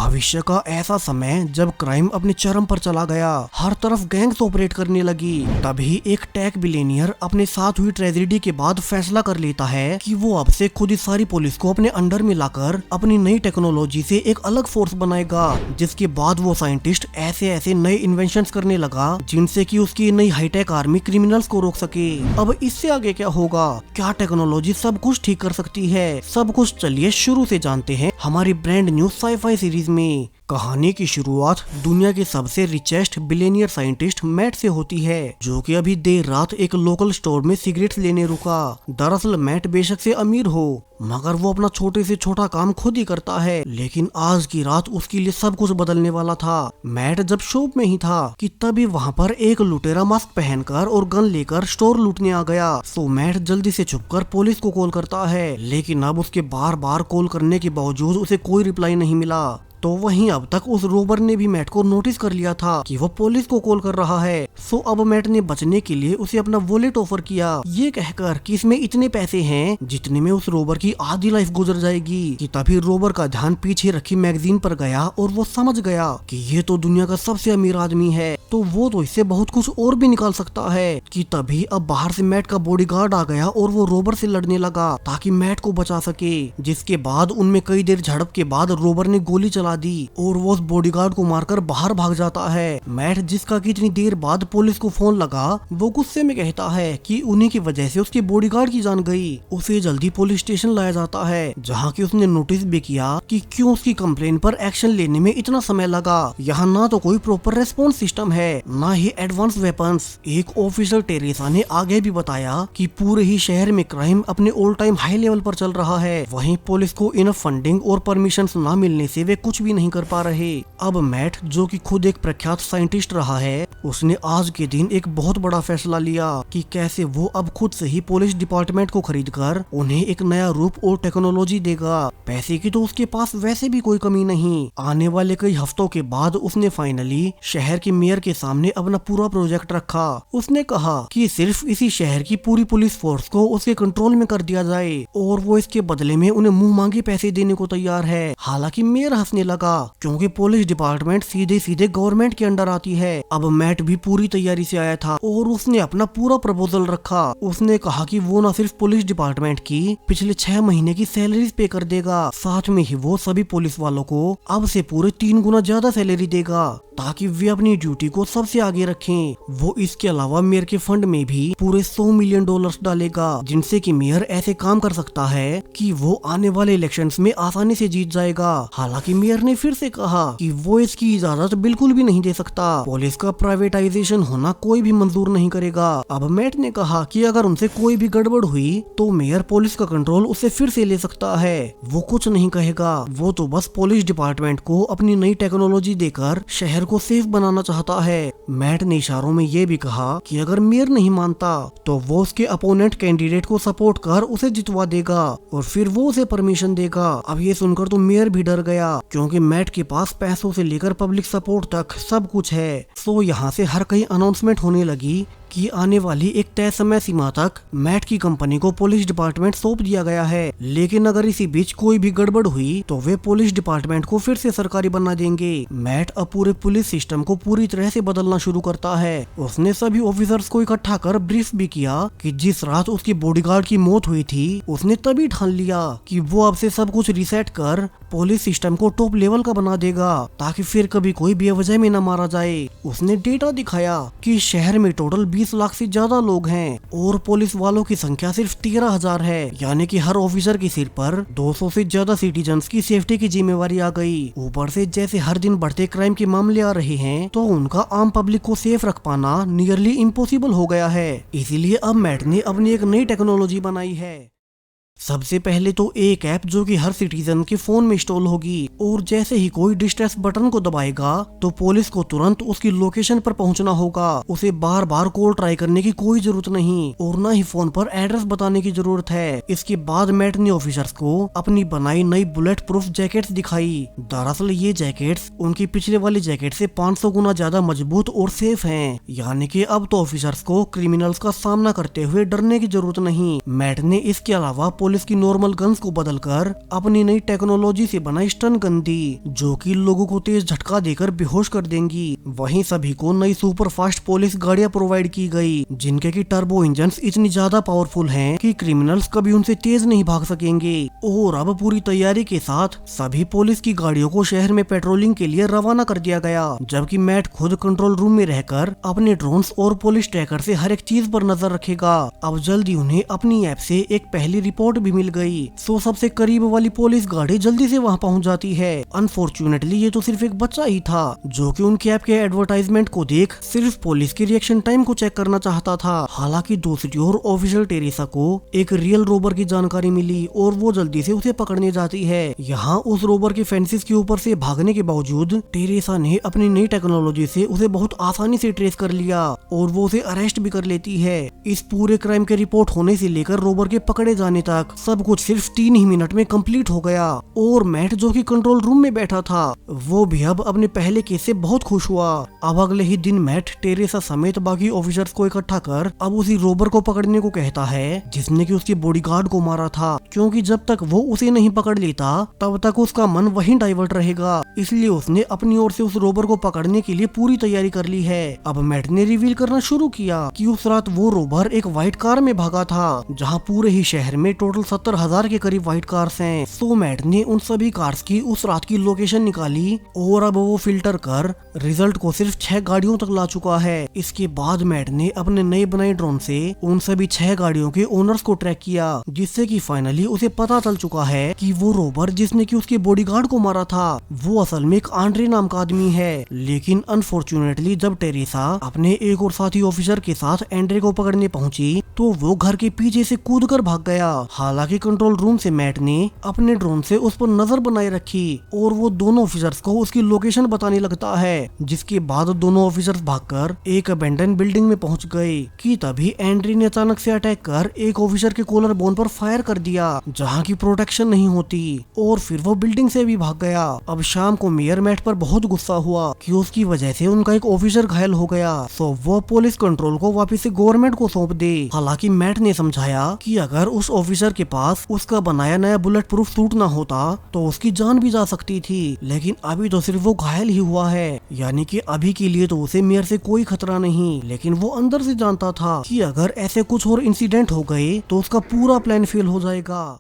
भविष्य का ऐसा समय जब क्राइम अपने चरम पर चला गया, हर तरफ गैंग्स ऑपरेट करने लगी। तभी एक टेक बिलियनियर अपने साथ हुई ट्रेजेडी के बाद फैसला कर लेता है कि वो अब से खुद ही सारी पुलिस को अपने अंडर में लाकर अपनी नई टेक्नोलॉजी से एक अलग फोर्स बनाएगा। जिसके बाद वो साइंटिस्ट ऐसे ऐसे नए इन्वेंशंस करने लगा जिनसे कि उसकी नई हाईटेक आर्मी क्रिमिनल्स को रोक सके। अब इससे आगे क्या होगा? क्या टेक्नोलॉजी सब कुछ ठीक कर सकती है? सब कुछ चलिए शुरू से जानते हैं हमारी ब्रांड न्यू साई-फाई सीरीज में। कहानी की शुरुआत दुनिया के सबसे रिचेस्ट बिलियनियर साइंटिस्ट मैट से होती है, जो कि अभी देर रात एक लोकल स्टोर में सिगरेट्स लेने रुका। दरअसल मैट बेशक से अमीर हो, मगर वो अपना छोटे से छोटा काम खुद ही करता है। लेकिन आज की रात उसके लिए सब कुछ बदलने वाला था। मैट जब शॉप में ही था कि तभी वहाँ पर एक लुटेरा मास्क पहनकर और गन लेकर स्टोर लूटने आ गया। सो मैट जल्दी से छुपकर पुलिस को कॉल करता है, लेकिन अब उसके बार बार कॉल करने के बावजूद उसे कोई रिप्लाई नहीं मिला। तो वहीं अब तक उस रोबर ने भी मैट को नोटिस कर लिया था कि वो पुलिस को कॉल कर रहा है। सो अब मैट ने बचने के लिए उसे अपना वॉलेट ऑफर किया, ये कहकर कि इसमें इतने पैसे हैं जितने में उस रोबर की आधी लाइफ गुजर जाएगी। कि तभी रोबर का ध्यान पीछे रखी मैगजीन पर गया और वो समझ गया कि ये तो दुनिया का सबसे अमीर आदमी है, तो वो तो इससे बहुत कुछ और भी निकाल सकता है। कि तभी अब बाहर से मैट का बॉडीगार्ड आ गया और वो रोबर से लड़ने लगा ताकि मैट को बचा सके। जिसके बाद उनमें कई देर झड़प के बाद रोबर ने गोली चला दी और वो उस बॉडीगार्ड को मारकर बाहर भाग जाता है। मैट, जिसका कि इतनी देर बाद पुलिस को फोन लगा, वो गुस्से में कहता है कि उन्हीं की वजह से उसके बॉडीगार्ड की जान गई। उसे जल्दी पुलिस स्टेशन लाया जाता है, जहाँ की उसने नोटिस भी किया कि क्यों उसकी कंप्लेन पर एक्शन लेने में इतना समय लगा। यहाँ ना तो कोई प्रॉपर रेस्पॉन्स सिस्टम है, ना ही एडवांस वेपन्स। एक ऑफिसर टेरेसा ने आगे भी बताया कि पूरे ही शहर में क्राइम अपने ऑल टाइम हाई लेवल पर चल रहा है। वहीं पुलिस को इनफ फंडिंग और परमिशन ना मिलने से वे कुछ भी नहीं कर पा रहे। अब मैट, जो कि खुद एक प्रख्यात साइंटिस्ट रहा है, उसने आज के दिन एक बहुत बड़ा फैसला लिया कि कैसे वो अब खुद से ही पुलिस डिपार्टमेंट को खरीदकर उन्हें एक नया रूप और टेक्नोलॉजी देगा। पैसे की तो उसके पास वैसे भी कोई कमी नहीं। आने वाले कई हफ्तों के बाद उसने फाइनली शहर के मेयर के सामने अपना पूरा प्रोजेक्ट रखा। उसने कहा कि सिर्फ इसी शहर की पूरी पुलिस फोर्स को उसके कंट्रोल में कर दिया जाए और वो इसके बदले में उन्हें मुंह मांगे पैसे देने को तैयार है। हालांकि मेयर हंसने लगा, क्योंकि पुलिस डिपार्टमेंट सीधे सीधे गवर्नमेंट के अंडर आती है। अब मैट भी पूरी तैयारी से आया था और उसने अपना पूरा प्रपोजल रखा। उसने कहा कि वो न सिर्फ पुलिस डिपार्टमेंट की पिछले 6 महीने की सैलरी पे कर देगा, साथ में ही वो सभी पुलिस वालों को अब से पूरे 3 गुना ज्यादा सैलरी देगा, ताकि वे अपनी ड्यूटी को सबसे आगे रखें। वो इसके अलावा मेयर के फंड में भी पूरे $100 मिलियन डालेगा, जिनसे कि मेयर ऐसे काम कर सकता है कि वो आने वाले इलेक्शंस में आसानी से जीत जाएगा। हालांकि मेयर ने फिर से कहा कि वो इसकी इजाजत बिल्कुल भी नहीं दे सकता। पुलिस का प्राइवेटाइजेशन होना कोई भी मंजूर नहीं करेगा। अब मैट ने कहा कि अगर उनसे कोई भी गड़बड़ हुई तो मेयर पुलिस का कंट्रोल उससे फिर से ले सकता है। वो कुछ नहीं कहेगा, वो तो बस पुलिस डिपार्टमेंट को अपनी नई टेक्नोलॉजी देकर शहर को सेफ बनाना चाहता है। मैट ने इशारों में ये भी कहा कि अगर मेयर नहीं मानता तो वो उसके अपोनेंट कैंडिडेट को सपोर्ट कर उसे जितवा देगा और फिर वो उसे परमिशन देगा। अब ये सुनकर तो मेयर भी डर गया, क्योंकि मैट के पास पैसों से लेकर पब्लिक सपोर्ट तक सब कुछ है। सो यहाँ से हर कहीं अनाउंसमेंट होने लगी कि आने वाली एक तय समय सीमा तक मैट की कंपनी को पुलिस डिपार्टमेंट सौंप दिया गया है। लेकिन अगर इसी बीच कोई भी गड़बड़ हुई तो वे पुलिस डिपार्टमेंट को फिर से सरकारी बना देंगे। मैट अब पूरे पुलिस सिस्टम को पूरी तरह से बदलना शुरू करता है। उसने सभी ऑफिसर्स को इकट्ठा कर ब्रीफ भी किया कि जिस रात उसकी बॉडीगार्ड की मौत हुई थी, उसने तभी ठान लिया कि वो अब से सब कुछ रिसेट कर पुलिस सिस्टम को टॉप लेवल का बना देगा, ताकि फिर कभी कोई बेवजह में न मारा जाए। उसने डेटा दिखाया कि शहर में टोटल 20 लाख से ज्यादा लोग हैं और पुलिस वालों की संख्या सिर्फ 13,000 है, यानी कि हर ऑफिसर के सिर पर 200 से ज्यादा सिटीजन्स की सेफ्टी की जिम्मेवारी आ गई। ऊपर से जैसे हर दिन बढ़ते क्राइम के मामले आ रहे हैं, तो उनका आम पब्लिक को सेफ रख पाना नियरली इम्पॉसिबल हो गया है। इसीलिए अब मैट ने अपनी एक नई टेक्नोलॉजी बनाई है। सबसे पहले तो एक ऐप जो कि हर सिटीजन के फोन में इंस्टॉल होगी, और जैसे ही कोई डिस्ट्रेस बटन को दबाएगा तो पुलिस को तुरंत उसकी लोकेशन पर पहुंचना होगा। उसे बार बार कॉल ट्राई करने की कोई जरूरत नहीं और न ही फोन पर एड्रेस बताने की जरूरत है। इसके बाद मैट ने ऑफिसर्स को अपनी बनाई नई बुलेट प्रूफ जैकेट्स दिखाई। दरअसल ये जैकेट्स उनकी पिछले वाली जैकेट से 500 गुना ज्यादा मजबूत और सेफ हैं, यानी कि अब तो ऑफिसर्स को क्रिमिनल्स का सामना करते हुए डरने की जरूरत नहीं। मैट ने इसके अलावा पुलिस की नॉर्मल गन्स को बदलकर अपनी नई टेक्नोलॉजी से बना स्टन गन दी, जो कि लोगों को तेज झटका देकर बेहोश कर देंगी। वहीं सभी को नई सुपर फास्ट पुलिस गाड़ियां प्रोवाइड की गई, जिनके की टर्बो इंजन्स इतनी ज्यादा पावरफुल हैं कि क्रिमिनल्स कभी उनसे तेज नहीं भाग सकेंगे। और अब पूरी तैयारी के साथ सभी पुलिस की गाड़ियों को शहर में पेट्रोलिंग के लिए रवाना कर दिया गया, जबकि मैट खुद कंट्रोल रूम में रहकर अपने ड्रोन्स और पुलिस ट्रैकर से हर एक चीज पर नजर रखेगा। अब जल्दी उन्हें अपनी ऐप से एक पहली रिपोर्ट भी मिल गई, सो सबसे करीब वाली पुलिस गाड़ी जल्दी से वहां पहुंच जाती है। अनफॉर्चुनेटली ये तो सिर्फ एक बच्चा ही था, जो कि उनकी ऐप के एडवर्टाइजमेंट को देख सिर्फ पुलिस की रिएक्शन टाइम को चेक करना चाहता था। हालांकि दूसरी ओर ऑफिसर टेरेसा को एक रियल रोबर की जानकारी मिली और वो जल्दी से उसे पकड़ने जाती है। यहाँ उस रोबर के फेंसेस के ऊपर से भागने के बावजूद टेरेसा ने अपनी नई टेक्नोलॉजी से उसे बहुत आसानी से ट्रेस कर लिया और वो उसे अरेस्ट भी कर लेती है। इस पूरे क्राइम के रिपोर्ट होने से लेकर रोबर के पकड़े जाने तक सब कुछ सिर्फ 3 ही मिनट में कंप्लीट हो गया। और मैट जो कि कंट्रोल रूम में बैठा था, वो भी अब अपने पहले केस से बहुत खुश हुआ। अब अगले ही दिन मैट टेरेसा समेत बाकी ऑफिसर्स को इकट्ठा कर अब उसी रोबर को पकड़ने को कहता है, जिसने कि उसके बॉडीगार्ड को मारा था, क्योंकि जब तक वो उसे नहीं पकड़ लेता तब तक उसका मन वहीं डाइवर्ट रहेगा। इसलिए उसने अपनी ओर से उस रोबर को पकड़ने के लिए पूरी तैयारी कर ली है। अब मैट ने रिवील करना शुरू किया कि उस रात वो रोबर एक व्हाइट कार में भागा था, जहां पूरे ही शहर में टोटल 70,000 के करीब व्हाइट कार्स हैं। सो मैट ने उन सभी कार्स की उस रात की लोकेशन निकाली और अब वो फिल्टर कर रिजल्ट को सिर्फ 6 गाड़ियों तक ला चुका है। इसके बाद मैट ने अपने नए बनाए ड्रोन से उन सभी 6 गाड़ियों के ओनर्स को ट्रैक किया, जिससे कि फाइनली उसे पता चल चुका है कि वो रोबर जिसने कि उसके बॉडीगार्ड को मारा था, वो असल में एक आंड्रे नाम का आदमी है। लेकिन अनफॉर्चुनेटली जब टेरेसा अपने एक और साथी ऑफिसर के साथ एंड्रे को पकड़ने पहुंची, तो वो घर के पीछे से कूदकर भाग गया। हालांकि कंट्रोल रूम से मैट ने अपने ड्रोन से उस पर नजर बनाए रखी और वो दोनों ऑफिसर्स को उसकी लोकेशन बताने लगता है, जिसके बाद दोनों ऑफिसर्स भागकर एक अबेंडन बिल्डिंग में पहुंच गए कि तभी एंड्री ने अचानक से अटैक कर एक ऑफिसर के कॉलर बोन पर फायर कर दिया, जहां की प्रोटेक्शन नहीं होती, और फिर वो बिल्डिंग से भी भाग गया। अब शाम को मेयर मैट पर बहुत गुस्सा हुआ कि उसकी वजह से उनका एक ऑफिसर घायल हो गया, तो वो पुलिस कंट्रोल को वापस से गवर्नमेंट को सौंप दे। हालांकि मैट ने समझाया कि अगर उस ऑफिसर के पास उसका बनाया नया बुलेट प्रूफ सूट ना होता तो उसकी जान भी जा सकती थी, लेकिन अभी तो सिर्फ वो घायल ही हुआ है, यानी कि अभी के लिए तो उसे मेयर से कोई खतरा नहीं। लेकिन वो अंदर से जानता था कि अगर ऐसे कुछ और इंसिडेंट हो गए तो उसका पूरा प्लान फेल हो जाएगा।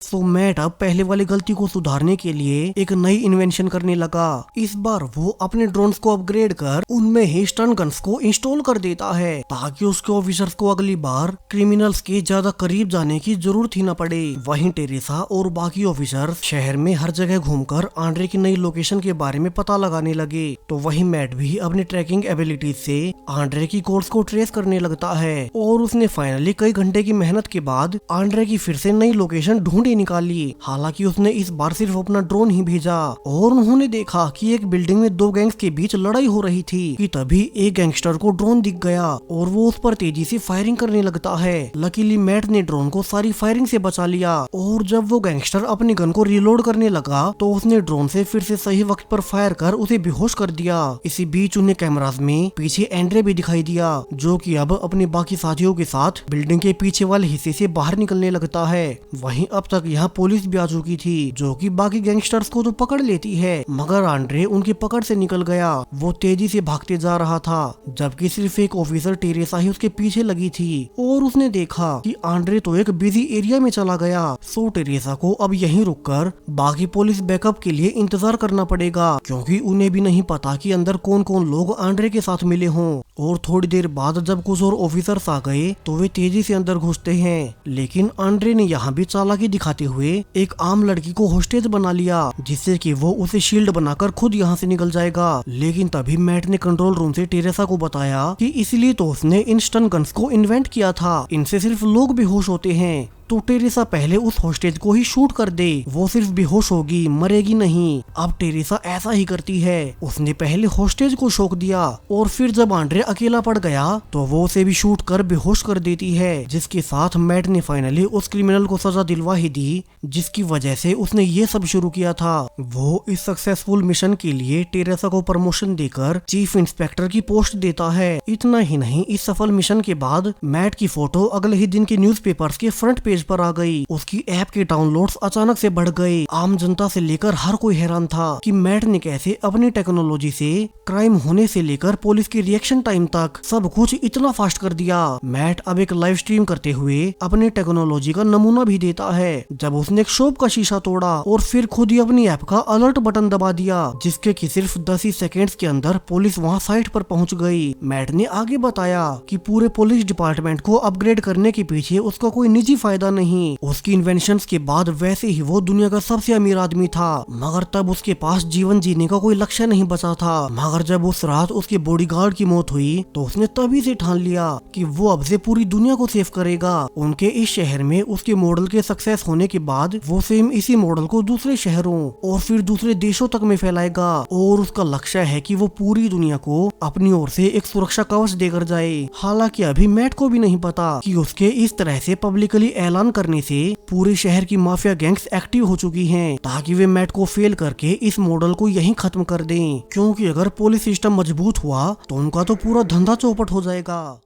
सो मैट अब पहले वाली गलती को सुधारने के लिए एक नई इन्वेंशन करने लगा। इस बार वो अपने ड्रोन्स को अपग्रेड कर उनमें ही स्टन गन्स को इंस्टॉल कर देता है, ताकि उसके ऑफिसर्स को अगली बार क्रिमिनल्स के ज्यादा करीब जाने की जरूरत ही न पड़े। वहीं टेरेसा और बाकी ऑफिसर्स शहर में हर जगह घूमकर आंड्रे की नई लोकेशन के बारे में पता लगाने लगे, तो वहीं मैट भी अपनी ट्रैकिंग एबिलिटीज से आंड्रे की कोर्स को ट्रेस करने लगता है। और उसने फाइनली कई घंटे की मेहनत के बाद आंड्रे की फिर से नई लोकेशन ढूंढी निकाली। हालांकि उसने इस बार सिर्फ अपना ड्रोन ही भेजा और उन्होंने देखा कि एक बिल्डिंग में 2 गैंग्स के बीच लड़ाई हो रही थी कि तभी एक गैंगस्टर को ड्रोन दिख गया और वो उस पर तेजी से फायरिंग करने लगता है। लकीली मैट ने ड्रोन को सारी फायरिंग से बचा लिया और जब वो गैंगस्टर अपनी गन को रिलोड करने लगा तो उसने ड्रोन से फिर से सही वक्त पर फायर कर उसे बेहोश कर दिया। इसी बीच उन्हें कैमरास में पीछे एंड्रे भी दिखाई दिया, जो कि अब अपने बाकी साथियों के साथ बिल्डिंग के पीछे वाले हिस्से से बाहर निकलने लगता है। वहीं अब तक यहाँ पुलिस भी आ चुकी थी, जो कि बाकी गैंगस्टर्स को तो पकड़ लेती है, मगर आंड्रे उनकी पकड़ से निकल गया। वो तेजी से भागते जा रहा था, जबकि सिर्फ एक ऑफिसर टेरेसा ही उसके पीछे लगी थी और उसने देखा कि आंड्रे तो एक बिजी एरिया में चला गया। सो टेरेसा को अब यहीं रुककर बाकी पुलिस बैकअप के लिए इंतजार करना पड़ेगा, क्योंकि उन्हें भी नहीं पता कि अंदर कौन कौन लोग आंड्रे के साथ मिले हों। और थोड़ी देर बाद जब कुछ और ऑफिसर्स आ गए तो वे तेजी से अंदर घुसते हैं, लेकिन आंड्रे ने यहाँ भी चालाकी दिखाते हुए एक आम लड़की को होस्टेज बना लिया, जिससे कि वो उसे शील्ड बनाकर खुद यहाँ से निकल जाएगा। लेकिन तभी मैट ने कंट्रोल रूम से टेरेसा को बताया कि इसलिए तो उसने इन स्टन गन्स को इन्वेंट किया था, इनसे सिर्फ लोग बेहोश होते हैं। तो टेरेसा पहले उस होस्टेज को ही शूट कर दे, वो सिर्फ बेहोश होगी, मरेगी नहीं। अब टेरेसा ऐसा ही करती है, उसने पहले होस्टेज को शोक दिया और फिर जब आंड्रे अकेला पड़ गया तो वो उसे भी शूट कर बेहोश कर देती है, जिसके साथ मैट ने फाइनली उस क्रिमिनल को सजा दिलवा ही दी, जिसकी वजह से उसने ये सब शुरू किया था। वो इस सक्सेसफुल मिशन के लिए टेरेसा को प्रमोशन देकर चीफ इंस्पेक्टर की पोस्ट देता है। इतना ही नहीं, इस सफल मिशन के बाद मैट की फोटो अगले ही दिन के न्यूज़पेपर्स के फ्रंट पेज स्टेज पर आ गई। उसकी ऐप के डाउनलोड्स अचानक से बढ़ गए। आम जनता से लेकर हर कोई हैरान था कि मैट ने कैसे अपनी टेक्नोलॉजी से क्राइम होने से लेकर पुलिस की रिएक्शन टाइम तक सब कुछ इतना फास्ट कर दिया। मैट अब एक लाइव स्ट्रीम करते हुए अपनी टेक्नोलॉजी का नमूना भी देता है, जब उसने एक शॉप का शीशा तोड़ा और फिर खुद ही अपनी ऐप का अलर्ट बटन दबा दिया, जिसके कि सिर्फ 10 ही सेकेंड्स के अंदर पुलिस वहां साइट पर पहुंच गई। मैट ने आगे बताया कि पूरे पुलिस डिपार्टमेंट को अपग्रेड करने के पीछे उसका कोई निजी फायदा नहीं। उसकी इन्वेंशंस के बाद वैसे ही वो दुनिया का सबसे अमीर आदमी था, मगर तब उसके पास जीवन जीने का कोई लक्ष्य नहीं बचा था। मगर जब उस रात उसके बॉडीगार्ड की मौत हुई तो उसने तभी से ठान लिया कि वो अब से पूरी दुनिया को सेव करेगा। उनके इस शहर में उसके मॉडल के सक्सेस होने के बाद वो सेम इसी मॉडल को दूसरे शहरों और फिर दूसरे देशों तक में फैलाएगा और उसका लक्ष्य है कि वो पूरी दुनिया को अपनी ओर से एक सुरक्षा कवच देकर जाए। हालांकि अभी मैट को भी नहीं पता कि उसके इस तरह से पब्लिकली ऐलान करने से पूरे शहर की माफिया गैंग्स एक्टिव हो चुकी हैं, ताकि वे मैट को फेल करके इस मॉडल को यहीं खत्म कर दें। क्योंकि अगर पुलिस सिस्टम मजबूत हुआ तो उनका तो पूरा धंधा चौपट हो जाएगा।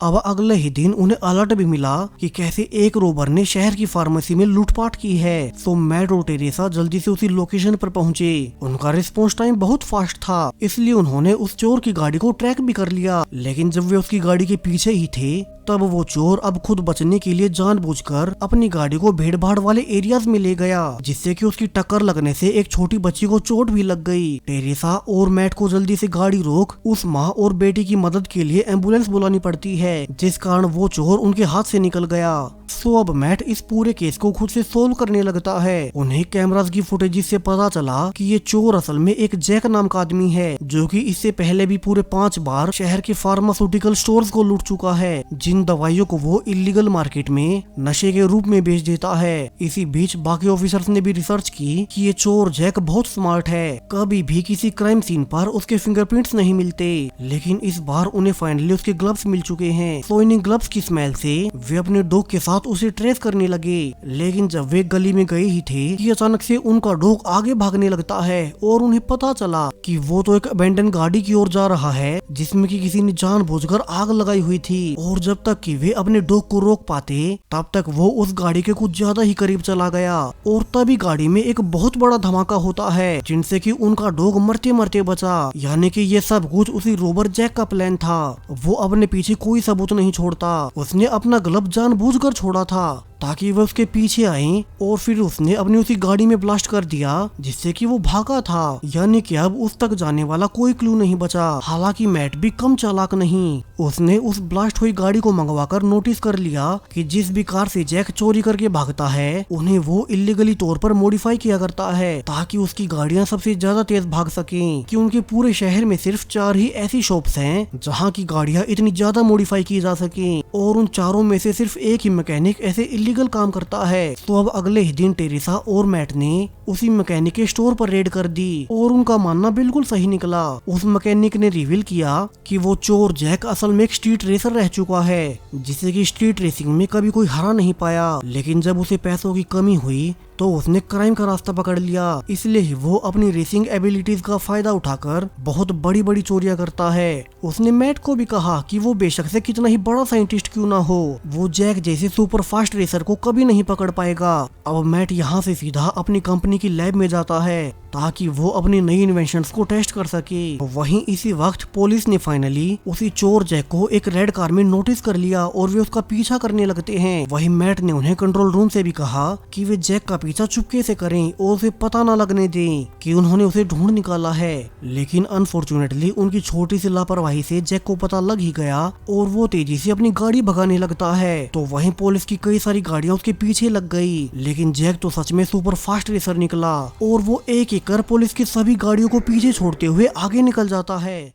अब अगले ही दिन उन्हें अलर्ट भी मिला कि कैसे एक रोबर ने शहर की फार्मेसी में लूटपाट की है। तो मैट और टेरेसा जल्दी से उसी लोकेशन पर पहुंचे। उनका रिस्पॉन्स टाइम बहुत फास्ट था, इसलिए उन्होंने उस चोर की गाड़ी को ट्रैक भी कर लिया। लेकिन जब वे उसकी गाड़ी के पीछे ही थे तब वो चोर अब खुद बचने के लिए जानबूझकर अपनी गाड़ी को भीड़ भाड़ वाले एरियाज में ले गया, जिससे कि उसकी टक्कर लगने से एक छोटी बच्ची को चोट भी लग गई। टेरेसा और मैट को जल्दी से गाड़ी रोक उस माँ और बेटी की मदद के लिए एम्बुलेंस बुलानी पड़ती है, जिस कारण वो चोर उनके हाथ से निकल गया। सो अब मैट इस पूरे केस को खुद से सोल्व करने लगता है। उन्हें कैमरास की फुटेज से पता चला कि ये चोर असल में एक जैक नाम का आदमी है, जो कि इससे पहले भी पूरे 5 बार शहर के फार्मास्यूटिकल स्टोर्स को लूट चुका है, जिन दवाइयों को वो इलीगल मार्केट में नशे के रूप में बेच देता है। इसी बीच बाकी ऑफिसर्स ने भी रिसर्च की कि ये चोर जैक बहुत स्मार्ट है, कभी भी किसी क्राइम सीन पर उसके फिंगरप्रिंट्स नहीं मिलते। लेकिन इस बार उन्हें फाइनली उसके ग्लव्स मिल चुके हैं। तो इन ग्लव्स की स्मेल से वे अपने डॉग के साथ उसे ट्रेस करने लगे। लेकिन जब वे गली में गए ही थे कि अचानक से उनका डॉग आगे भागने लगता है और उन्हें पता चला कि वो तो एक अबेंडन गाड़ी की ओर जा रहा है, जिसमें कि किसी ने जानबूझकर आग लगाई हुई थी। और जब तक कि वे अपने डॉग को रोक पाते तब तक वो उस गाड़ी के कुछ ज्यादा ही करीब चला गया और तभी गाड़ी में एक बहुत बड़ा धमाका होता है, जिनसे कि उनका डॉग मरते मरते बचा। यानी कि ये सब कुछ उसी रोबर जैक का प्लान था। वो अपने पीछे कोई सबूत नहीं छोड़ता। उसने अपना ग्लव जानबूझकर छोड़ा था ताकि वह उसके पीछे आए और फिर उसने अपनी उसी गाड़ी में ब्लास्ट कर दिया, जिससे कि वो भागा था। यानी कि अब उस तक जाने वाला कोई क्लू नहीं बचा। हालांकि मैट भी कम चालाक नहीं, उसने उस ब्लास्ट हुई गाड़ी को मंगवाकर नोटिस कर लिया कि जिस भी कार से जैक चोरी करके भागता है उन्हें वो इलीगली तौर पर मॉडिफाई किया करता है, ताकि उसकी गाड़ियां सबसे ज्यादा तेज भाग सकें। कि उनके पूरे शहर में सिर्फ 4 ही ऐसी शॉप्स हैं जहां की गाड़ियां इतनी ज्यादा मॉडिफाई की जा सकें, और उन चारों में से सिर्फ एक ही मैकेनिक ऐसे लीगल काम करता है। तो अब अगले ही दिन टेरेसा और मैट ने उसी मैकेनिक के स्टोर पर रेड कर दी और उनका मानना बिल्कुल सही निकला। उस मैकेनिक ने रिवील किया कि वो चोर जैक असल में एक स्ट्रीट रेसर रह चुका है, जिसे कि स्ट्रीट रेसिंग में कभी कोई हरा नहीं पाया। लेकिन जब उसे पैसों की कमी हुई तो उसने क्राइम का रास्ता पकड़ लिया, इसलिए ही वो अपनी रेसिंग एबिलिटीज का फायदा उठाकर बहुत बड़ी बड़ी चोरियां करता है। उसने मैट को भी कहा कि वो बेशक से कितना ही बड़ा साइंटिस्ट क्यों ना हो, वो जैक जैसे सुपर फास्ट रेसर को कभी नहीं पकड़ पाएगा। अब मैट यहाँ से सीधा अपनी कंपनी की लैब में जाता है ताकि वो अपनी नई इन्वेंशंस को टेस्ट कर सके। वहीं इसी वक्त पुलिस ने फाइनली उसी चोर जैक को एक रेड कार में नोटिस कर लिया और वे उसका पीछा करने लगते हैं। वहीं मैट ने उन्हें कंट्रोल रूम से भी कहा कि वे जैक का पीछा चुपके से करें और उसे पता न लगने दें कि उन्होंने उसे ढूंढ निकाला है। लेकिन अनफॉर्चुनेटली उनकी छोटी सी लापरवाही से जैक को पता लग ही गया और वो तेजी से अपनी गाड़ी भगाने लगता है। तो वहीं पुलिस की कई सारी गाड़ियां उसके पीछे लग गई, लेकिन जैक तो सच में सुपर फास्ट रेसर निकला और वो एक कर पुलिस की सभी गाड़ियों को पीछे छोड़ते हुए आगे निकल जाता है।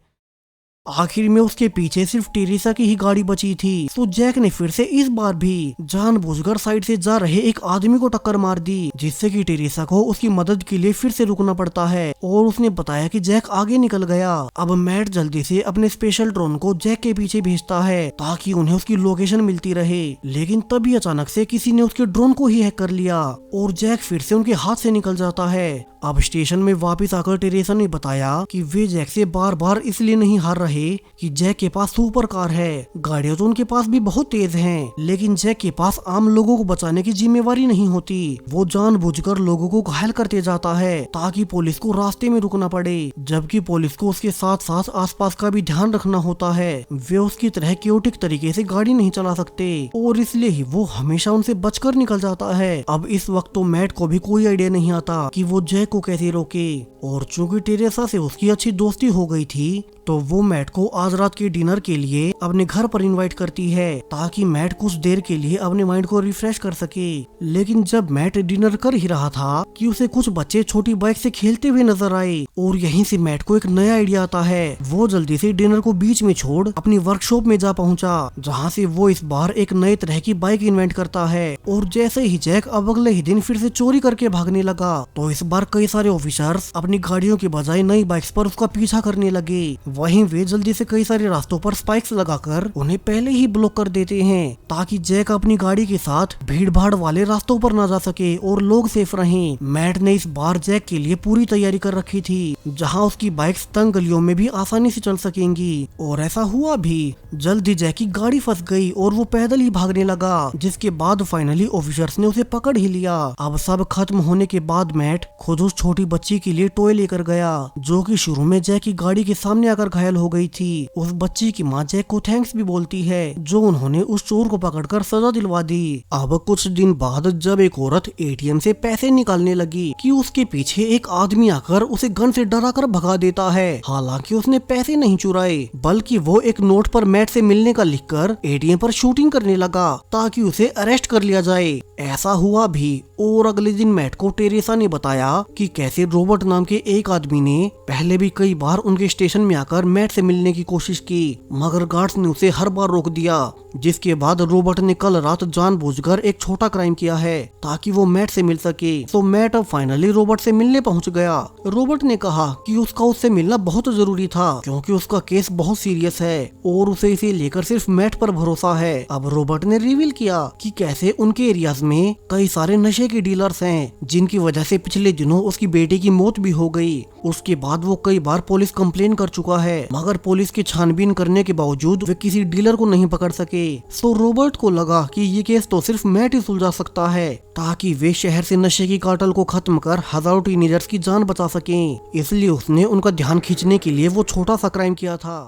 आखिर में उसके पीछे सिर्फ टेरेसा की ही गाड़ी बची थी। तो जैक ने फिर से इस बार भी जानबूझकर साइड से जा रहे एक आदमी को टक्कर मार दी, जिससे कि टेरेसा को उसकी मदद के लिए फिर से रुकना पड़ता है और उसने बताया कि जैक आगे निकल गया। अब मैट जल्दी से अपने स्पेशल ड्रोन को जैक के पीछे भेजता है ताकि उन्हें उसकी लोकेशन मिलती रहे। लेकिन तभी अचानक से किसी ने उसके ड्रोन को ही हैक कर लिया और जैक फिर से उनके हाथ से निकल जाता है। अब स्टेशन में वापस आकर टेरेसा ने बताया कि वे जैक से बार बार इसलिए नहीं हार रहे कि जैक के पास सुपर कार है। गाड़ियां तो उनके पास भी बहुत तेज हैं, लेकिन जैक के पास आम लोगों को बचाने की जिम्मेवारी नहीं होती। वो जानबूझकर लोगों को घायल करते जाता है ताकि पुलिस को रास्ते में रुकना पड़े, जबकि पुलिस को उसके साथ साथ आसपास का भी ध्यान रखना होता है। वे उसकी तरह क्योटिक तरीके से गाड़ी नहीं चला सकते और इसलिए ही वो हमेशा उनसे बचकर निकल जाता है। अब इस वक्त तो मैट को भी कोई आइडिया नहीं आता कि वो जैक को कैसे रोके, और चूंकि टेरेसा से उसकी अच्छी दोस्ती हो गई थी तो वो मैट को आज रात के डिनर के लिए अपने घर पर इनवाइट करती है ताकि मैट कुछ देर के लिए अपने माइंड को रिफ्रेश कर सके। लेकिन जब मैट डिनर कर ही रहा था कि उसे कुछ बच्चे छोटी बाइक से खेलते हुए नजर आए और यहीं से मैट को एक नया आइडिया आता है। वो जल्दी से डिनर को बीच में छोड़ अपनी वर्कशॉप में जा पहुंचा, जहाँ से वो इस बार एक नए तरह की बाइक इन्वेंट करता है। और जैसे ही जैक अब अगले ही दिन फिर से चोरी करके भागने लगा तो इस बार कई सारे ऑफिसर्स अपनी गाड़ियों के बजाय नई बाइक्स पर उसका पीछा करने लगे। वहीं वे जल्दी से कई सारे रास्तों पर स्पाइक्स लगाकर उन्हें पहले ही ब्लॉक कर देते हैं ताकि जैक अपनी गाड़ी के साथ भीड़ भाड़ वाले रास्तों पर न जा सके और लोग सेफ रहें। मैट ने इस बार जैक के लिए पूरी तैयारी कर रखी थी, जहां उसकी बाइक्स तंग गलियों में भी आसानी से चल सकेंगी, और ऐसा हुआ भी। जल्दी जैक की गाड़ी फंस गई और वो पैदल ही भागने लगा, जिसके बाद फाइनली ऑफिसर्स ने उसे पकड़ ही लिया। अब सब खत्म होने के बाद मैट खुद उस छोटी बच्ची के लिए टॉय लेकर गया, जो कि शुरू में जैक की गाड़ी के सामने आकर घायल हो गई थी। उस बच्ची की माँ जैक को थैंक्स भी बोलती है, जो उन्होंने उस चोर को पकड़कर सजा दिलवा दी। अब कुछ दिन बाद जब एक औरत एटीएम से पैसे निकालने लगी कि उसके पीछे एक आदमी आकर उसे गन से डराकर भगा देता है। हालांकि उसने पैसे नहीं चुराए, बल्कि वो एक नोट पर मैट से मिलने का लिखकर एटीएम पर शूटिंग करने लगा ताकि उसे अरेस्ट कर लिया जाए। ऐसा हुआ भी, और अगले दिन मैट को टेरेसा ने बताया कि कैसे रॉबर्ट नाम के एक आदमी ने पहले भी कई बार उनके स्टेशन में आकर मैट से मिलने की कोशिश की, मगर गार्ड्स ने उसे हर बार रोक दिया। जिसके बाद रॉबर्ट ने कल रात जानबूझकर एक छोटा क्राइम किया है ताकि वो मैट से मिल सके। तो मैट अब फाइनली रॉबर्ट से मिलने पहुंच गया। रॉबर्ट ने कहा कि उसका उससे मिलना बहुत जरूरी था क्योंकि उसका केस बहुत सीरियस है और उसे इसे लेकर सिर्फ मैट पर भरोसा है। अब रॉबर्ट ने रिवील किया कि कैसे उनके एरियाज में कई सारे नशे के डीलर्स हैं, जिनकी वजह से पिछले दिनों उसकी बेटी की मौत भी हो गई। उसके बाद वो कई बार पुलिस कंप्लेन कर चुका है, मगर पुलिस की छानबीन करने के बावजूद वे किसी डीलर को नहीं पकड़ सके। सो रॉबर्ट को लगा कि ये केस तो सिर्फ मैट ही सुलझा सकता है ताकि वे शहर से नशे की कार्टेल को खत्म कर हजारों टीनेजर्स की जान बचा सकें। इसलिए उसने उनका ध्यान खींचने के लिए वो छोटा सा क्राइम किया था।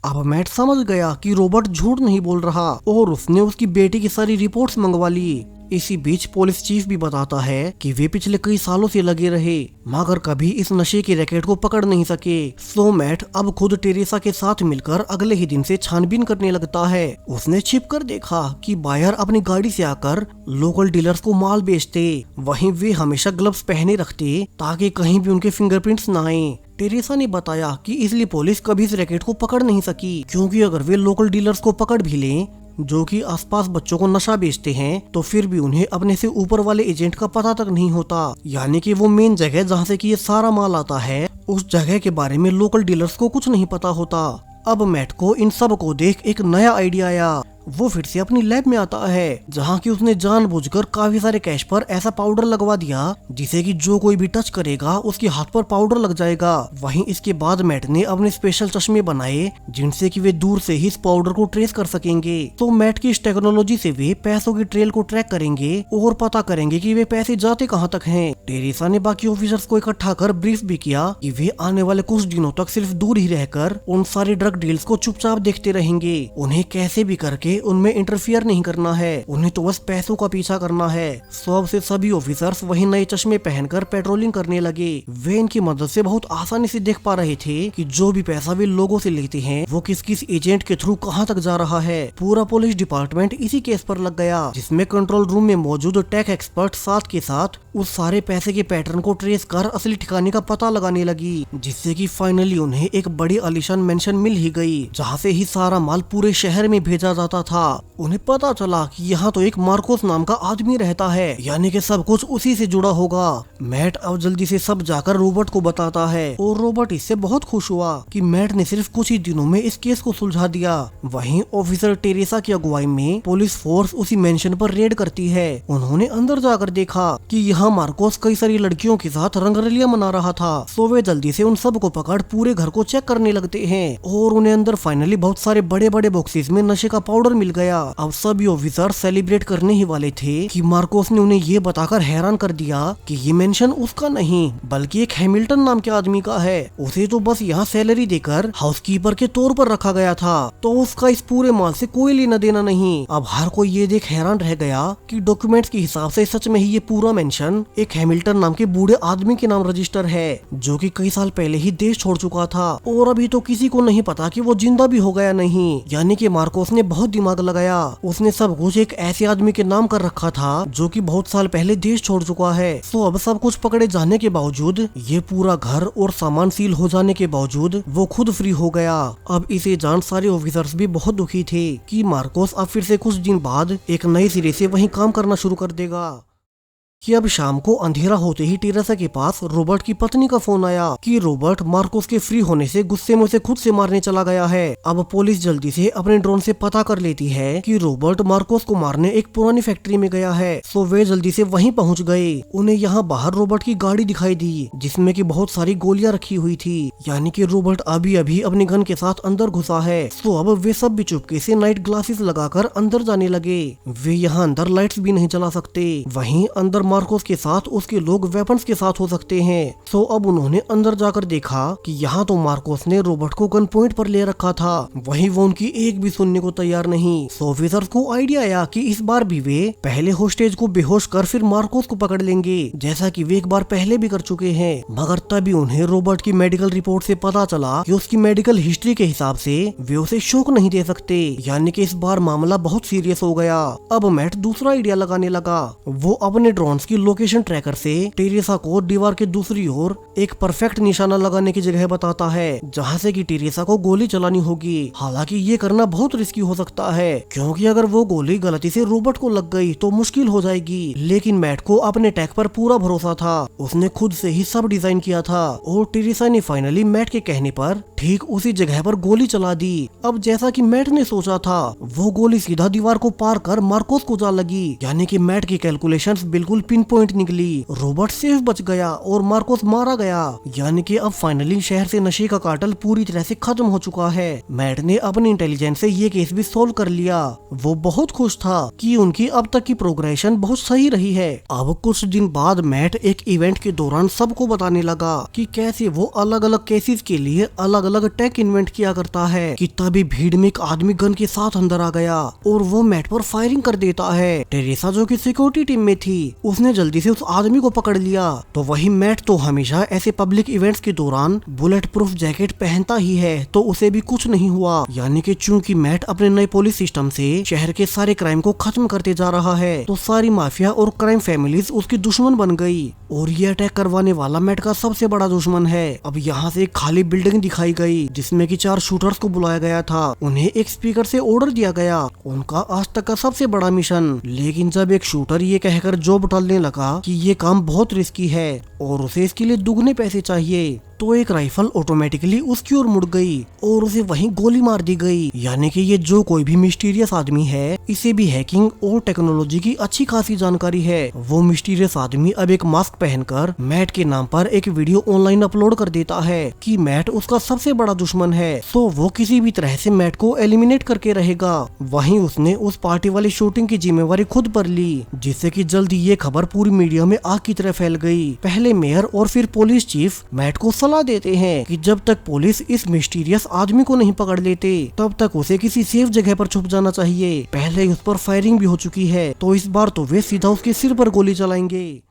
अब मैट समझ गया कि रॉबर्ट झूठ नहीं बोल रहा और उसने उसकी बेटी की सारी रिपोर्ट्स मंगवा ली। इसी बीच पुलिस चीफ भी बताता है कि वे पिछले कई सालों से लगे रहे, मगर कभी इस नशे के रैकेट को पकड़ नहीं सके। सो मैट अब खुद टेरेसा के साथ मिलकर अगले ही दिन से छानबीन करने लगता है। उसने छिपकर देखा कि बायर अपनी गाड़ी से आकर लोकल डीलर्स को माल बेचते, वहीं वे हमेशा ग्लव्स पहने रखते ताकि कहीं भी उनके फिंगरप्रिंट्स न आए। टेरेसा ने बताया कि इसलिए पुलिस कभी इस रैकेट को पकड़ नहीं सकी, क्योंकि अगर वे लोकल डीलर्स को पकड़ भी लें जो कि आसपास बच्चों को नशा बेचते हैं, तो फिर भी उन्हें अपने से ऊपर वाले एजेंट का पता तक नहीं होता। यानी कि वो मेन जगह जहाँ से कि ये सारा माल आता है, उस जगह के बारे में लोकल डीलर्स को कुछ नहीं पता होता। अब मैट को इन सब को देख एक नया आइडिया आया। वो फिर से अपनी लैब में आता है, जहाँ की उसने जानबूझकर काफी सारे कैश पर ऐसा पाउडर लगवा दिया जिसे कि जो कोई भी टच करेगा उसके हाथ पर पाउडर लग जाएगा। वहीं इसके बाद मैट ने अपने स्पेशल चश्मे बनाए जिनसे कि वे दूर से ही इस पाउडर को ट्रेस कर सकेंगे। तो मैट की इस टेक्नोलॉजी से वे पैसों की ट्रेल को ट्रैक करेंगे और पता करेंगे कि वे पैसे जाते कहाँ तक हैं। टेरेसा ने बाकी ऑफिसर्स को इकट्ठा कर ब्रीफ भी किया कि वे आने वाले कुछ दिनों तक सिर्फ दूर ही रहकर उन सारी ड्रग डील्स को चुपचाप देखते रहेंगे। उन्हें कैसे भी करके उनमें इंटरफियर नहीं करना है, उन्हें तो बस पैसों का पीछा करना है। सब से सभी ऑफिसर्स वही नए चश्मे पहनकर पेट्रोलिंग करने लगे। वे इनकी मदद से बहुत आसानी से देख पा रहे थे कि जो भी पैसा वे लोगों से लेते हैं वो किस किस एजेंट के थ्रू कहां तक जा रहा है। पूरा पुलिस डिपार्टमेंट इसी केस पर लग गया, जिसमें कंट्रोल रूम में मौजूद टेक एक्सपर्ट साथ के साथ उस सारे पैसे के पैटर्न को ट्रेस कर असली ठिकाने का पता लगाने लगी, जिससे कि फाइनली उन्हें एक बड़ी आलीशान मेंशन मिल ही गई, जहाँ से ही सारा माल पूरे शहर में भेजा जाता रहा था। उन्हें पता चला कि यहाँ तो एक मार्कोस नाम का आदमी रहता है, यानी कि सब कुछ उसी से जुड़ा होगा। मैट अब जल्दी से सब जाकर रॉबर्ट को बताता है और रॉबर्ट इससे बहुत खुश हुआ कि मैट ने सिर्फ कुछ ही दिनों में इस केस को सुलझा दिया। वहीं ऑफिसर टेरेसा की अगुवाई में पुलिस फोर्स उसी मेंशन पर रेड करती है। उन्होंने अंदर जाकर देखा कि यहाँ मार्कोस कई सारी लड़कियों के साथ रंगरलिया मना रहा था। सो वे जल्दी से उन सब को पकड़ पूरे घर को चेक करने लगते हैं और उन्हें अंदर फाइनली बहुत सारे बड़े बड़े बॉक्सेस में नशे का पाउडर मिल गया। अब सभी ऑफिसर सेलिब्रेट करने ही वाले थे कि मार्कोस ने उन्हें ये बताकर हैरान कर दिया कि ये मेंशन उसका नहीं बल्कि एक हैमिल्टन नाम के आदमी का है। उसे तो बस यहाँ सैलरी देकर हाउसकीपर के तौर पर रखा गया था, तो उसका इस पूरे माल से कोई लेना देना नहीं। अब हर कोई ये देख हैरान रह गया कि डॉक्यूमेंट्स के हिसाब से सच में ही ये पूरा मेंशन एक हैमिल्टन नाम के बूढ़े आदमी के नाम रजिस्टर है, जो कि कई साल पहले ही देश छोड़ चुका था और अभी तो किसी को नहीं पता कि वो जिंदा भी हो गया नहीं। यानी कि मार्कोस ने बहुत दिमाग लगाया। उसने सब कुछ एक ऐसे आदमी के नाम कर रखा था जो कि बहुत साल पहले देश छोड़ चुका है। तो अब सब कुछ पकड़े जाने के बावजूद, ये पूरा घर और सामान सील हो जाने के बावजूद वो खुद फ्री हो गया। अब इसे जान सारे ऑफिसर्स भी बहुत दुखी थे कि मार्कोस अब फिर से कुछ दिन बाद एक नए सिरे से वहीं काम करना शुरू कर देगा। कि अब शाम को अंधेरा होते ही टेरेसा के पास रॉबर्ट की पत्नी का फोन आया कि रॉबर्ट मार्कोस के फ्री होने से गुस्से में उसे खुद से मारने चला गया है। अब पुलिस जल्दी से अपने ड्रोन से पता कर लेती है कि रॉबर्ट मार्कोस को मारने एक पुरानी फैक्ट्री में गया है। सो वे जल्दी से वहीं पहुंच गए। उन्हें यहाँ बाहर रॉबर्ट की गाड़ी दिखाई दी जिसमें कि बहुत सारी गोलियां रखी हुई थी, यानी कि रॉबर्ट अभी अभी अपने गन के साथ अंदर घुसा है। सो अब वे सब भी चुपके से नाइट ग्लासेस लगाकर अंदर जाने लगे। वे यहाँ अंदर लाइट्स भी नहीं चला सकते। वहीं अंदर मार्कोस के साथ उसके लोग वेपन्स के साथ हो सकते हैं। सो अब उन्होंने अंदर जाकर देखा कि यहाँ तो मार्कोस ने रॉबर्ट को गन पॉइंट पर ले रखा था, वहीं वो उनकी एक भी सुनने को तैयार नहीं। सो ऑफिसर्स को आइडिया आया कि इस बार भी वे पहले होस्टेज को बेहोश कर फिर मार्कोस को पकड़ लेंगे, जैसा कि वे एक बार पहले भी कर चुके हैं। मगर तभी उन्हें रॉबर्ट की मेडिकल रिपोर्ट से पता चला कि उसकी मेडिकल हिस्ट्री के हिसाब से वे उसे शौक नहीं दे सकते, यानी कि इस बार मामला बहुत सीरियस हो गया। अब मैट दूसरा आइडिया लगाने लगा। वो अपने ड्रोन्स की लोकेशन ट्रैकर से टेरेसा को दीवार के दूसरी ओर एक परफेक्ट निशाना लगाने की जगह बताता है जहां से कि टेरेसा को गोली चलानी होगी। हालांकि ये करना बहुत रिस्की हो सकता है क्योंकि अगर वो गोली गलती से रॉबर्ट को लग गई तो मुश्किल हो जाएगी। लेकिन मैट को अपने टैक पर पूरा भरोसा था। उसने खुद से ही सब डिजाइन किया था और टेरेसा ने फाइनली मैट के कहने पर ठीक उसी जगह पर गोली चला दी। अब जैसा कि मैट ने सोचा था, वो गोली सीधा दीवार को पार कर मार्कोस को जा लगी, यानी कि मैट की कैलकुलेशंस बिल्कुल पिन पॉइंट निकली। रॉबर्ट सेफ बच गया और मार्कोस मारा गया, यानी कि अब फाइनली शहर से नशे का कार्टेल पूरी तरह से खत्म हो चुका है। मैट ने अपनी इंटेलिजेंस से ये केस भी सोल्व कर लिया। वो बहुत खुश था कि उनकी अब तक की प्रोग्रेशन बहुत सही रही है। अब कुछ दिन बाद मैट एक इवेंट के दौरान सबको बताने लगा कि कैसे वो अलग अलग केसेस के लिए अलग अलग टेक इन्वेंट किया करता है। कि तभी भीड़ में एक आदमी गन के साथ अंदर आ गया और वो मैट पर फायरिंग कर देता है। टेरेसा जो कि सिक्योरिटी टीम में थी, उसने जल्दी से उस आदमी को पकड़ लिया। तो वही मैट तो हमेशा ऐसे पब्लिक इवेंट्स के दौरान बुलेट प्रूफ जैकेट पहनता ही है, तो उसे भी कुछ नहीं हुआ। यानी कि चूंकि मैट अपने नए पुलिस सिस्टम से शहर के सारे क्राइम को खत्म करते जा रहा है, तो सारी माफिया और क्राइम फैमिलीज उसकी दुश्मन बन गई और ये अटैक करवाने वाला मैट का सबसे बड़ा दुश्मन है। अब यहाँ से एक खाली बिल्डिंग दिखाई गई जिसमें कि 4 शूटर्स को बुलाया गया था। उन्हें एक स्पीकर से ऑर्डर दिया गया, उनका आज तक का सबसे बड़ा मिशन। लेकिन जब एक शूटर ये कहकर जॉब टालने लगा कि ये काम बहुत रिस्की है और उसे इसके लिए दुगने पैसे चाहिए, तो एक राइफल ऑटोमेटिकली उसकी ओर मुड़ गई और उसे वहीं गोली मार दी गई। यानी कि ये जो कोई भी मिस्टीरियस आदमी है, इसे भी हैकिंग और टेक्नोलॉजी की अच्छी खासी जानकारी है। वो मिस्टीरियस आदमी अब एक मास्क पहनकर मैट के नाम पर एक वीडियो ऑनलाइन अपलोड कर देता है कि मैट उसका सबसे बड़ा दुश्मन है, तो वो किसी भी तरह से मैट को एलिमिनेट करके रहेगा। वहीं उसने उस पार्टी वाली शूटिंग की जिम्मेवारी खुद पर ली, जिससे कि जल्दी ये खबर पूरी मीडिया में आग की तरह फैल गई। पहले मेयर और फिर पुलिस चीफ मैट को सलाह देते हैं कि जब तक पुलिस इस मिस्टीरियस आदमी को नहीं पकड़ लेते, तब तक उसे किसी सेफ जगह पर छुप जाना चाहिए। पहले उस पर फायरिंग भी हो चुकी है, तो इस बार तो वे सीधा उसके सिर पर गोली चलाएंगे।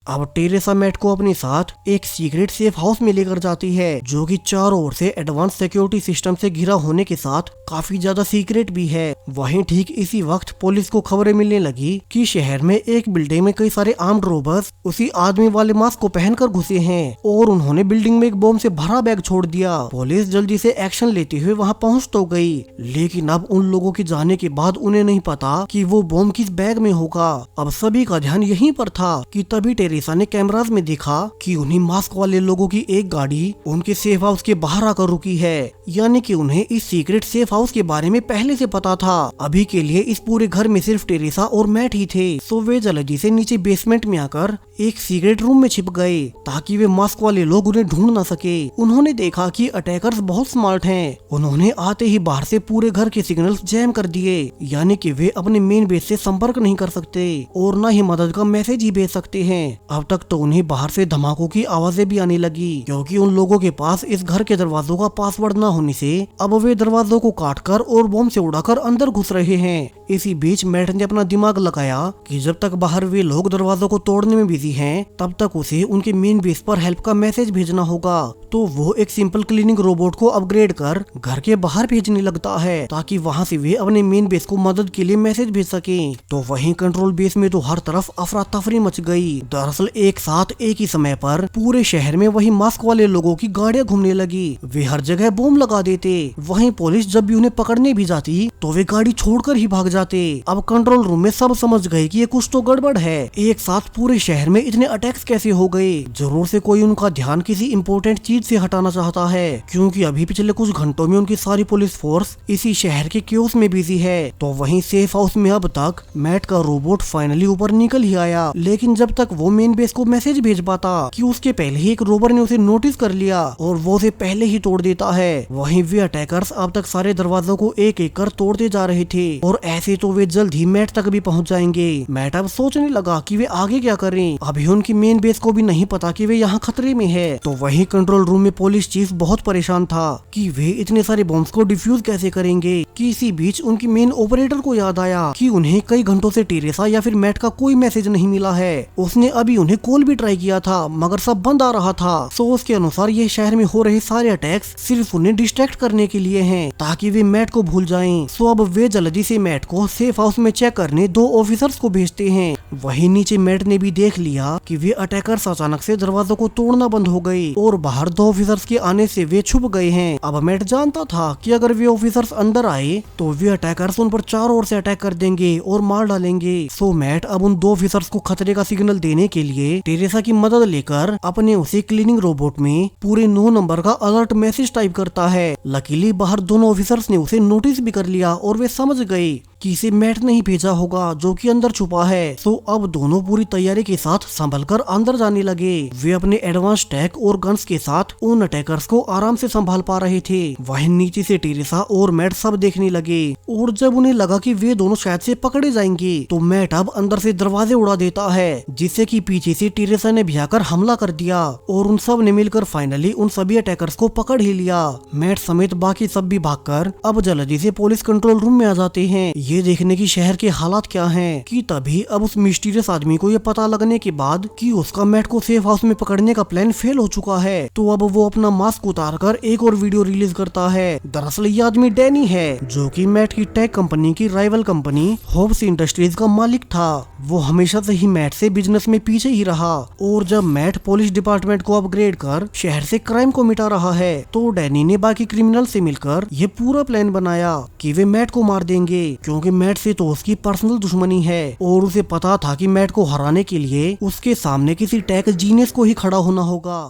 अब टेरेसा मैट को अपने साथ एक सीक्रेट सेफ हाउस में लेकर जाती है, जो कि चारों ओर से एडवांस सिक्योरिटी सिस्टम से घिरा होने के साथ काफी ज्यादा सीक्रेट भी है। वहीं ठीक इसी वक्त पुलिस को खबरें मिलने लगी कि शहर में एक बिल्डिंग में कई सारे आर्म्ड रोबर्स उसी आदमी वाले मास्क को पहनकर घुसे हैं और उन्होंने बिल्डिंग में एक बम से भरा बैग छोड़ दिया। पुलिस जल्दी से एक्शन लेते हुए वहां पहुंच तो गई, लेकिन अब उन लोगों के जाने के बाद उन्हें नहीं पता कि वो बम किस बैग में होगा। अब सभी का ध्यान यहीं पर था कि तभी टेरेसा ने कैमरास में देखा कि उन्हीं मास्क वाले लोगों की एक गाड़ी उनके सेफ हाउस के बाहर आकर रुकी है, यानी कि उन्हें इस सीक्रेट सेफ हाउस के बारे में पहले से पता था। अभी के लिए इस पूरे घर में सिर्फ टेरेसा और मैट ही थे, सो वे जल्दी से नीचे बेसमेंट में आकर एक सीक्रेट रूम में छिप गए ताकि वे मास्क वाले लोग उन्हें ढूंढ न सके। उन्होंने देखा कि अटैकर्स बहुत स्मार्ट हैं। उन्होंने आते ही बाहर से पूरे घर के सिग्नल्स जैम कर दिए, यानी कि वे अपने मेन बेस से संपर्क नहीं कर सकते और न ही मदद का मैसेज ही भेज सकते हैं। अब तक तो उन्हें बाहर से धमाकों की आवाजें भी आने लगी, क्योंकि उन लोगों के पास इस घर के दरवाजों का पासवर्ड न होने से अब वे दरवाजों को काटकर और बम से उड़ाकर अंदर घुस रहे हैं। इसी बीच मैट ने अपना दिमाग लगाया कि जब तक बाहर वे लोग दरवाजों को तोड़ने में बिजी हैं, तब तक उसे उनके मेन बेस पर हेल्प का मैसेज भेजना होगा। तो वो एक सिंपल क्लीनिंग रोबोट को अपग्रेड कर घर के बाहर भेजने लगता है ताकि वहाँ से वे अपने मेन बेस को मदद के लिए मैसेज भेज सके। तो वहीं कंट्रोल बेस में तो हर तरफ अफरा तफरी मच गई। दरअसल एक साथ एक ही समय पर पूरे शहर में वही मास्क वाले लोगों की गाड़ियां घूमने लगी। वे हर जगह बम लगा देते। वहीं पुलिस जब भी उन्हें पकड़ने भी जाती तो वे गाड़ी छोड़कर ही भाग जाते। अब कंट्रोल रूम में सब समझ गए कि ये कुछ तो गड़बड़ है। एक साथ पूरे शहर में इतने अटैक्स कैसे हो गए? जरूर से कोई उनका ध्यान किसी इम्पोर्टेंट चीज से हटाना चाहता है, क्योंकि अभी पिछले कुछ घंटों में उनकी सारी पुलिस फोर्स इसी शहर के क्योस में बिजी है। तो वहीं सेफ हाउस में अब तक मैट का रोबोट फाइनली ऊपर निकल ही आया, लेकिन जब तक वो मेन बेस को मैसेज भेज पाता कि उसके पहले ही एक रोबर ने उसे नोटिस कर लिया और वो उसे पहले ही तोड़ देता है। वहीं वे अटैकर्स अब तक सारे दरवाजों को एक एक कर तोड़ते जा रहे थे और ऐसे तो वे जल्द ही मैट तक भी पहुंच जाएंगे। मैट अब सोचने लगा कि वे आगे क्या करें। अभी उनकी मेन बेस को भी नहीं पता कि वे यहाँ खतरे में है। तो वहीं कंट्रोल रूम में पुलिस चीफ बहुत परेशान था कि वे इतने सारे बॉम्ब्स को डिफ्यूज कैसे करेंगे। कि इसी बीच उनकी मेन ऑपरेटर को याद आया कि उन्हें कई घंटों से टेरेसा या फिर मैट का कोई मैसेज नहीं मिला है। उसने अभी उन्हें कॉल भी ट्राई किया था, मगर सब बंद आ रहा था। सो उसके अनुसार ये शहर में हो रहे सारे अटैक्स सिर्फ उन्हें डिस्ट्रैक्ट करने के लिए हैं, ताकि वे मैट को भूल जाएं। सो अब वे जल्दी से मैट को सेफ हाउस में चेक करने 2 ऑफिसर्स को भेजते हैं। वहीं नीचे मैट ने भी देख लिया कि वे अटैकर्स अचानक से दरवाजों को तोड़ना बंद हो गए और बाहर 2 ऑफिसर्स के आने से वे छुप गए हैं। अब मैट जानता था कि अगर वे ऑफिसर्स अंदर आए तो वे अटैकर्स उन पर चारों ओर से अटैक कर देंगे और मार डालेंगे। सो मैट अब उन 2 ऑफिसर्स को खतरे का सिग्नल देने के लिए टेरेसा की मदद लेकर अपने उसी क्लीनिंग रोबोट में पूरे 9 नंबर का अलर्ट मैसेज टाइप करता है। लकीली बाहर दोनों ऑफिसर्स ने उसे नोटिस भी कर लिया और वे समझ गए कि इसे मैट नहीं भेजा होगा, जो कि अंदर छुपा है। सो अब दोनों पूरी तैयारी के साथ संभलकर अंदर जाने लगे। वे अपने एडवांस टैक और गन्स के साथ उन अटैकर्स को आराम से संभाल पा रहे थे। वहीं नीचे से टेरेसा और मैट सब देखने लगे और जब उन्हें लगा कि वे दोनों शायद से पकड़े जाएंगे तो मैट अब अंदर से दरवाजे उड़ा देता है, जिससे कि पीछे से टेरेसा ने भी आकर हमला कर दिया और उन सब ने मिलकर फाइनली उन सभी अटैकर्स को पकड़ ही लिया। मैट समेत बाकी सब भी भागकर अब जल्दी से पुलिस कंट्रोल रूम में आ जाते हैं, ये देखने की शहर के हालात क्या हैं। कि तभी अब उस मिस्टीरियस आदमी को ये पता लगने के बाद कि उसका मैट को सेफ हाउस में पकड़ने का प्लान फेल हो चुका है, तो अब वो अपना मास्क उतारकर एक और वीडियो रिलीज करता है। दरअसल ये आदमी डैनी है, जो कि मैट की टेक कंपनी की राइवल कंपनी होप्स इंडस्ट्रीज का मालिक था। वो हमेशा से ही मैट से बिजनेस में पीछे ही रहा और जब मैट पुलिस डिपार्टमेंट को अपग्रेड कर शहर से क्राइम को मिटा रहा है, तो डैनी ने बाकी क्रिमिनल से मिलकर ये पूरा प्लान बनाया कि वे मैट को मार देंगे, क्योंकि मैट से तो उसकी पर्सनल दुश्मनी है और उसे पता था कि मैट को हराने के लिए उसके सामने किसी टेक जीनियस को ही खड़ा होना होगा।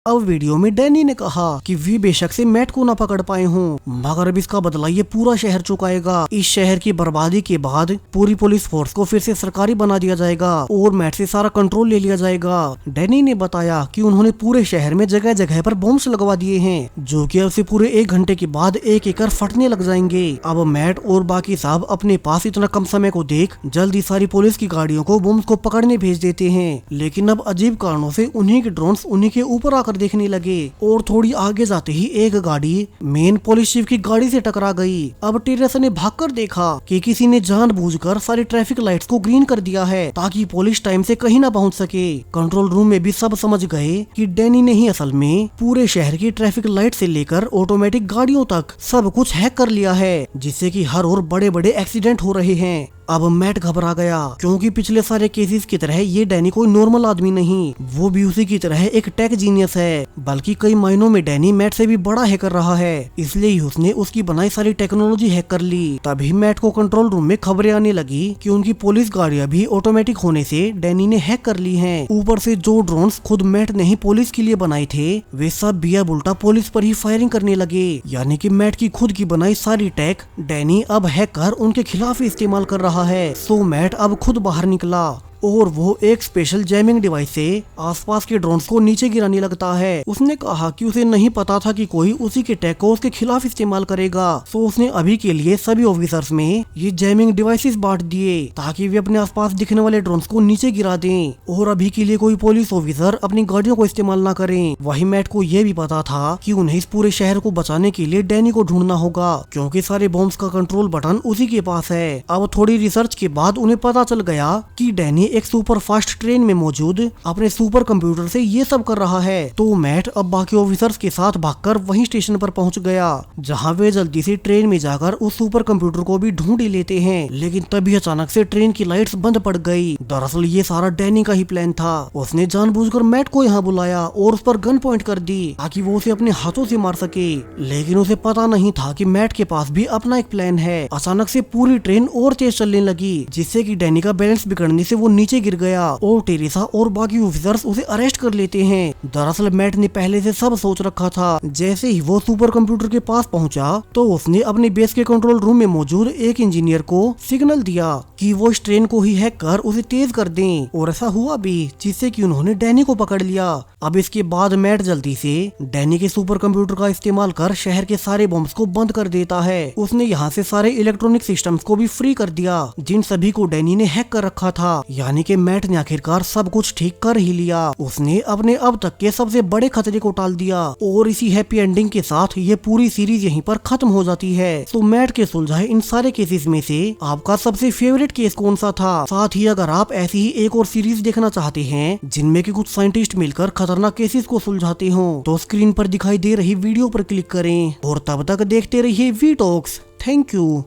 अब वीडियो में डैनी ने कहा कि वे बेशक से मैट को ना पकड़ पाए हों, मगर अब इसका बदला ये पूरा शहर चुकाएगा। इस शहर की बर्बादी के बाद पूरी पुलिस फोर्स को फिर से सरकारी बना दिया जाएगा और मैट से सारा कंट्रोल ले लिया जाएगा। डैनी ने बताया कि उन्होंने पूरे शहर में जगह जगह पर बॉम्ब्स लगवा दिए हैं, जो कि अब से पूरे 1 घंटे के बाद एक एक कर फटने लग जाएंगे। अब मैट और बाकी सब अपने पास इतना कम समय को देख जल्दी सारी पुलिस की गाड़ियों को बॉम्ब्स को पकड़ने भेज देते हैं, लेकिन अब अजीब कारणों से उन्हीं के ड्रोन्स उन्हीं के ऊपर आकर कर देखने लगे और थोड़ी आगे जाते ही एक गाड़ी मेन पुलिस चीफ की गाड़ी से टकरा गई। अब टेरेसा ने भागकर देखा कि किसी ने जानबूझकर सारी ट्रैफिक लाइट्स को ग्रीन कर दिया है ताकि पुलिस टाइम से कहीं ना पहुंच सके। कंट्रोल रूम में भी सब समझ गए कि डैनी ने ही असल में पूरे शहर की ट्रैफिक लाइट से लेकर ऑटोमेटिक गाड़ियों तक सब कुछ हैक कर लिया है, जिससे कि हर ओर बड़े बड़े एक्सीडेंट हो रहे हैं। अब मैट घबरा गया क्योंकि पिछले सारे केसेस की तरह ये डैनी कोई नॉर्मल आदमी नहीं, वो भी उसी की तरह एक टेक जीनियस है, बल्कि कई मायनों में डैनी मैट से भी बड़ा हैकर रहा है। इसलिए ही उसने उसकी बनाई सारी टेक्नोलॉजी हैक कर ली। तभी मैट को कंट्रोल रूम में खबरें आने लगी कि उनकी पुलिस गाड़ियां भी ऑटोमेटिक होने से डैनी ने हैक कर ली हैं। ऊपर से जो ड्रोन्स खुद मैट ने ही पुलिस के लिए बनाए थे वे सब बिया उल्टा पुलिस पर ही फायरिंग करने लगे, यानी कि मैट की खुद की बनाई सारी टेक डैनी अब हैक कर उनके खिलाफ इस्तेमाल कर रहा है। सो मैट अब खुद बाहर निकला और वो एक स्पेशल जैमिंग डिवाइस से आसपास के ड्रोन्स को नीचे गिराने लगता है। उसने कहा कि उसे नहीं पता था कि कोई उसी के टेक को उसके खिलाफ इस्तेमाल करेगा। सो उसने अभी के लिए सभी ऑफिसर्स में ये जैमिंग डिवाइसेस बांट दिए ताकि वे अपने आसपास दिखने वाले ड्रोन्स को नीचे गिरा दें और अभी के लिए कोई पुलिस ऑफिसर अपनी गाड़ियों को इस्तेमाल न करें। वही मैट को ये भी पता था कि उन्हें इस पूरे शहर को बचाने के लिए डैनी को ढूंढना होगा क्योंकि सारे बॉम्ब्स का कंट्रोल बटन उसी के पास है। अब थोड़ी रिसर्च के बाद उन्हें पता चल गया कि डैनी एक सुपर फास्ट ट्रेन में मौजूद अपने सुपर कंप्यूटर से ये सब कर रहा है। तो मैट अब बाकी ऑफिसर्स के साथ भागकर वहीं स्टेशन पर पहुंच गया जहां वे जल्दी से ट्रेन में जाकर उस सुपर कंप्यूटर को भी ढूंढ ही लेते हैं। लेकिन तभी अचानक से ट्रेन की लाइट्स बंद पड़ गई। दरअसल ये सारा डैनी का ही प्लान था। उसने जानबूझकर मैट को यहाँ बुलाया और उस पर गन पॉइंट कर दी ताकि वो उसे अपने हाथों से मार सके, लेकिन उसे पता नहीं था कि मैट के पास भी अपना एक प्लान है। अचानक से पूरी ट्रेन और तेज चलने लगी जिससे कि डैनी का बैलेंस बिगड़ने से वो नीचे गिर गया और टेरेसा और बाकी ऑफिसर्स उसे अरेस्ट कर लेते हैं। दरअसल मैट ने पहले से सब सोच रखा था। जैसे ही वो सुपर कंप्यूटर के पास पहुंचा तो उसने अपने बेस के कंट्रोल रूम में मौजूद एक इंजीनियर को सिग्नल दिया कि वो इस ट्रेन को ही हैक कर उसे तेज कर दें और ऐसा हुआ भी जिससे कि उन्होंने डैनी को पकड़ लिया। अब इसके बाद मैट जल्दी से डैनी के सुपर कंप्यूटर का इस्तेमाल कर शहर के सारे बॉम्ब्स को बंद कर देता है। उसने यहाँ से सारे इलेक्ट्रॉनिक सिस्टम्स को भी फ्री कर दिया जिन सभी को डैनी ने हैक कर रखा था, यानी कि मैट ने आखिरकार सब कुछ ठीक कर ही लिया। उसने अपने अब तक के सबसे बड़े खतरे को टाल दिया और इसी हैप्पी एंडिंग के साथ ये पूरी सीरीज यहीं पर खत्म हो जाती है। तो मैट के सुलझाए इन सारे केसेस में से आपका सबसे फेवरेट केस कौन सा था? साथ ही अगर आप ऐसी ही एक और सीरीज देखना चाहते हैं जिनमें कि कुछ साइंटिस्ट मिलकर खतरनाक केसेस को सुलझाते हो तो स्क्रीन पर दिखाई दे रही वीडियो पर क्लिक करें और तब तक देखते रहिए वी टॉक्स। Thank you.